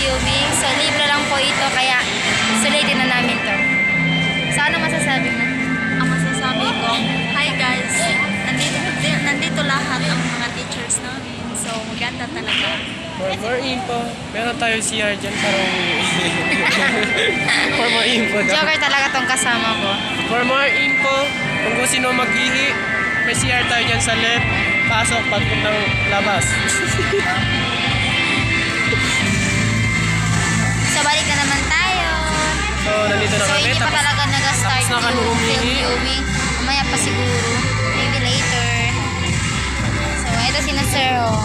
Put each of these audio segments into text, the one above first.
viewing. So, libre lang po ito, kaya sulitin na namin to. So, ano masasabi mo? Ang masasabi ko, hi guys, nandito lahat ang mga teachers namin. So, maganda talaga. For more info, meron tayo CR dyan para umuwi. For more info daw. Joker talaga tong kasama ko. For more info, kung gusto sino mag-ihi, may CR tayo dyan sa left. Pasok, pagpuntang labas. So, balik na naman tayo. So, nandito na So, kami. hindi pa talaga nag-start tapos na kami yung umihi. film viewing. Mamaya pa siguro. Maybe later. So, ito si Sir, oh.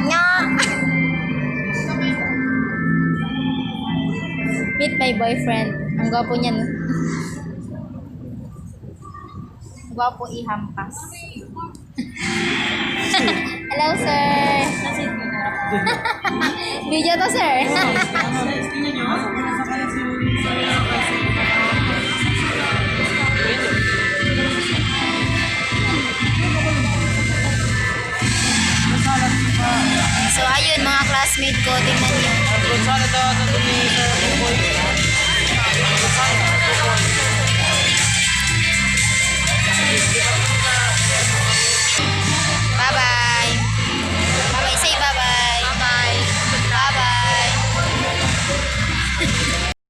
Nya! Meet my boyfriend. Ang gwapo niya, no? Gwapo ihampas. Hello, sir. Video to, sir. So, ayun, mga classmate ko. Tingnan niyo. Good salad daw ito ni Sir Boy.